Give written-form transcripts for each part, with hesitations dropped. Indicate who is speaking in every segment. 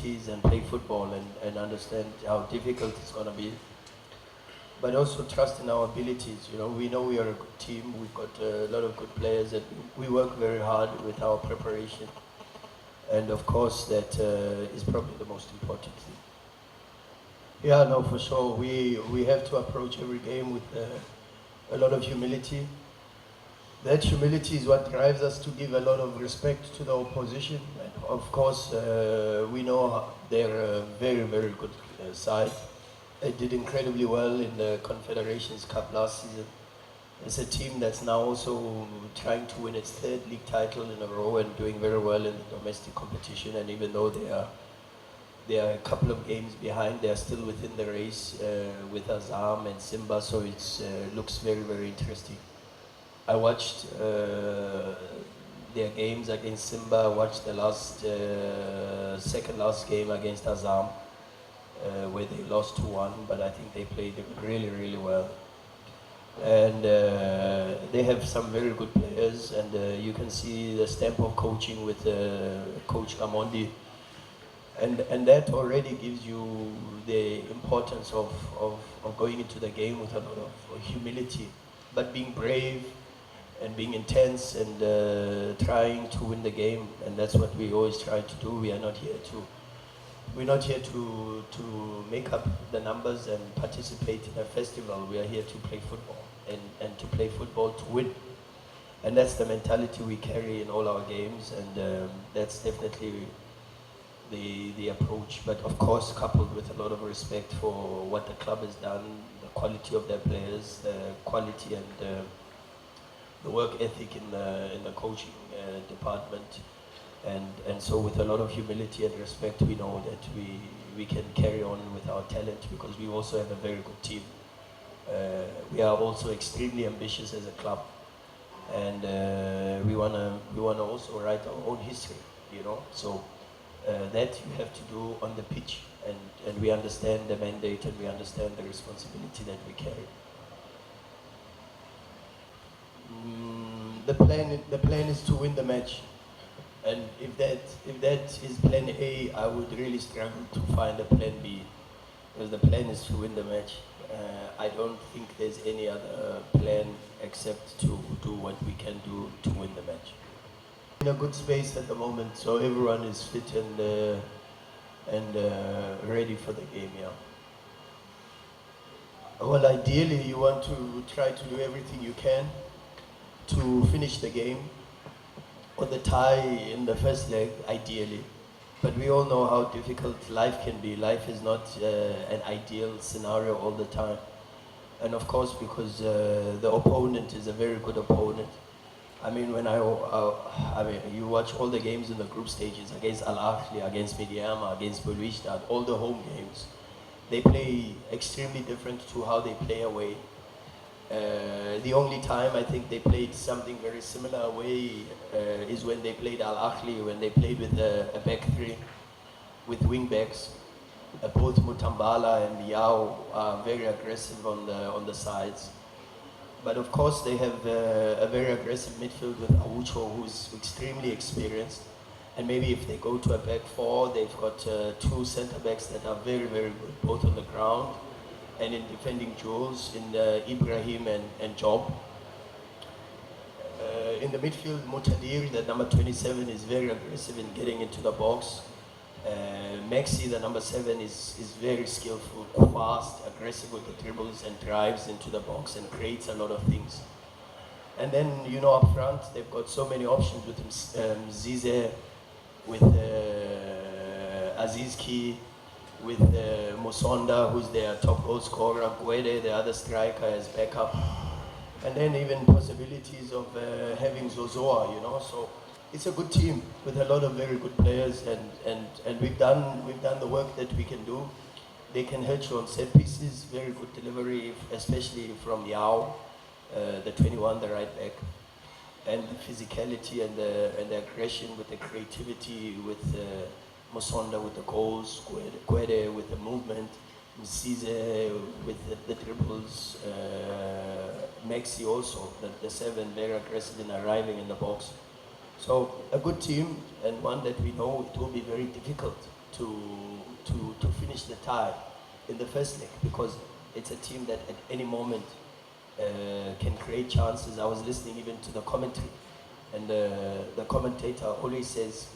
Speaker 1: opportunities and play football and understand how difficult it's going to be. But also trust in our abilities. You know we are a good team. We've got a lot of good players, and we work very hard with our preparation. And of course, that is probably the most important thing. Yeah, no, for sure. We have to approach every game with a lot of humility. That humility is what drives us to give a lot of respect to the opposition. And of course, we know they're a very, very good side. They did incredibly well in the Confederations Cup last season. It's a team that's now also trying to win its third league title in a row and doing very well in the domestic competition. And even though they are a couple of games behind, they are still within the race with Azam and Simba. So it looks very, very interesting. I watched their games against Simba. I watched the second last game against Azam, where they lost 2-1, but I think they played really, really well. And they have some very good players, and you can see the stamp of coaching with Coach Amondi. And that already gives you the importance of going into the game with a lot of humility, but being brave and being intense and trying to win the game. And that's what we always try to do. We're not here to make up the numbers and participate in a festival. We are here to play football and to play football to win. And that's the mentality we carry in all our games, and that's definitely the approach. But of course, coupled with a lot of respect for what the club has done, the quality of their players, the quality and the work ethic in the coaching department. And so with a lot of humility and respect, we know that we can carry on with our talent, because we also have a very good team. We are also extremely ambitious as a club, and we wanna also write our own history, you know. So that you have to do on the pitch, and we understand the mandate and we understand the responsibility that we carry. The plan is to win the match. And if that is plan A, I would really struggle to find a plan B, because the plan is to win the match. I don't think there's any other plan except to do what we can do to win the match. In a good space at the moment, so everyone is fit and ready for the game. Yeah. Well, ideally, you want to try to do everything you can to finish the game or the tie in the first leg, ideally. But we all know how difficult life can be. Life is not an ideal scenario all the time. And of course, because the opponent is a very good opponent. I mean, you watch all the games in the group stages against Al Ahly, against Mediama, against Belouizdad, all the home games. They play extremely different to how they play away. The only time I think they played something very similar away is when they played Al Ahly, when they played with a back three, with wing backs. Both Mutambala and Liao are very aggressive on the sides. But of course they have a very aggressive midfield with Awucho, who's extremely experienced. And maybe if they go to a back four, they've got two centre backs that are very, very good, both on the ground and in defending duels, in Ibrahim and Job. In the midfield, Mutadir, the number 27, is very aggressive in getting into the box. Maxi, the number 7, is very skillful, fast, aggressive with the dribbles and drives into the box and creates a lot of things. And then, you know, up front, they've got so many options with Zize, with Azizki, with Musonda, who's their top goal scorer, Guede, the other striker, as backup, and then even possibilities of having Zozoa, you know. So it's a good team with a lot of very good players, and we've done the work that we can do. They can hurt you on set pieces, very good delivery, especially from Yao, the 21, the right back, and the physicality and the aggression with the creativity with Musonda with the goals, Guede with the movement, Mzize with the dribbles, Maxi also, the 7, very aggressive in arriving in the box. So a good team, and one that we know it will be very difficult to finish the tie in the first leg, because it's a team that at any moment can create chances. I was listening even to the commentary, and the commentator always says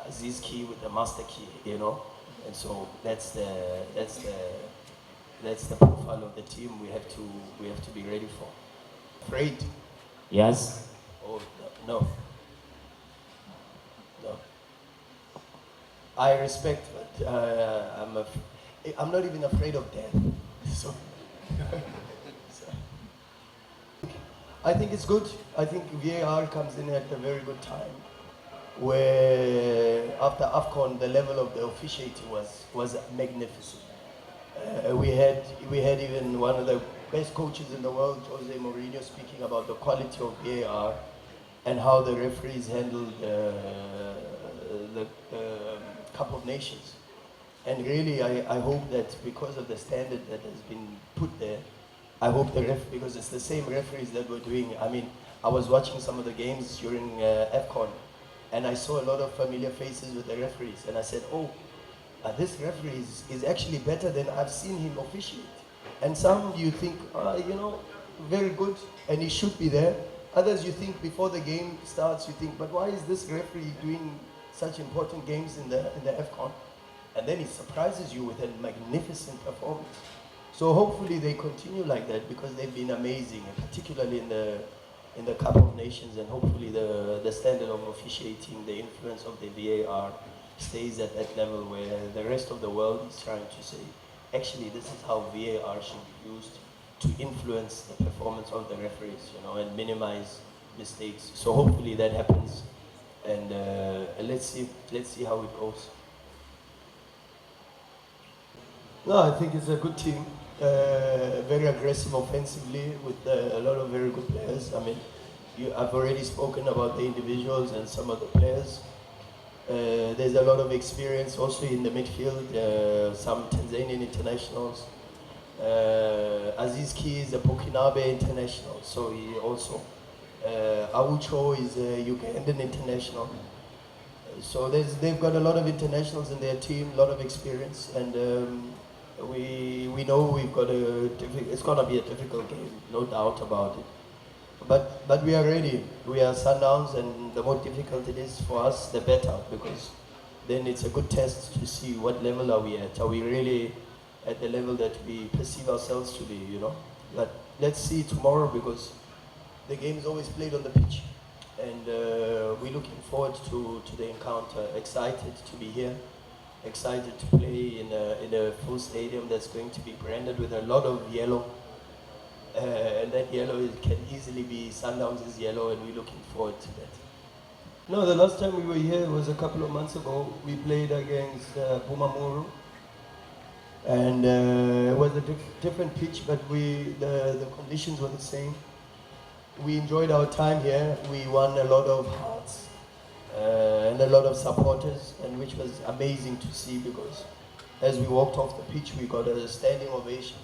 Speaker 1: Aziz key with the master key, you know, and so that's the profile of the team we have to be ready for. Afraid?
Speaker 2: Yes.
Speaker 1: Oh no. No. I respect, but I'm not even afraid of death. So, I think it's good. I think VAR comes in at a very good time, where after AFCON the level of the officiating was magnificent. We had even one of the best coaches in the world, Jose Mourinho, speaking about the quality of VAR and how the referees handled the Cup of Nations. And really, I hope that because of the standard that has been put there, I hope because it's the same referees that were doing. I mean, I was watching some of the games during AFCON, and I saw a lot of familiar faces with the referees, and I said, oh, this referee is actually better than I've seen him officiate. And some you think, you know, very good, and he should be there. Others you think before the game starts, you think, but why is this referee doing such important games in the AFCON? And then he surprises you with a magnificent performance. So hopefully they continue like that, because they've been amazing, and particularly in the Cup of Nations, and hopefully the standard of officiating, the influence of the VAR stays at that level where the rest of the world is trying to say, actually this is how VAR should be used to influence the performance of the referees, you know, and minimize mistakes. So hopefully that happens, and let's see how it goes. No, I think it's a good team. Very aggressive offensively with a lot of very good players. I mean, I've already spoken about the individuals and some of the players. There's a lot of experience also in the midfield, some Tanzanian internationals. Aziz Ki is a Burkinabe international, so he also. Aucho is a Ugandan international. So they've got a lot of internationals in their team, a lot of experience, and we know we've got it's going to be a difficult game, no doubt about it. But we are ready. We are Sundowns, and the more difficult it is for us, the better, because then it's a good test to see what level are we at. Are we really at the level that we perceive ourselves to be, you know? But let's see tomorrow, because the game is always played on the pitch. And we're looking forward to the encounter. Excited to be here. Excited to play in a full stadium that's going to be branded with a lot of yellow. And that yellow can easily be Sundowns' yellow, and we're looking forward to that. No, the last time we were here was a couple of months ago. We played against Bumamuru, and it was a different pitch, but the conditions were the same. We enjoyed our time here. We won a lot of hearts and a lot of supporters, and which was amazing to see, because as we walked off the pitch, we got a standing ovation.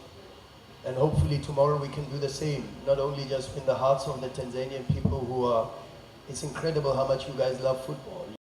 Speaker 1: And hopefully tomorrow we can do the same, not only just win the hearts of the Tanzanian people it's incredible how much you guys love football.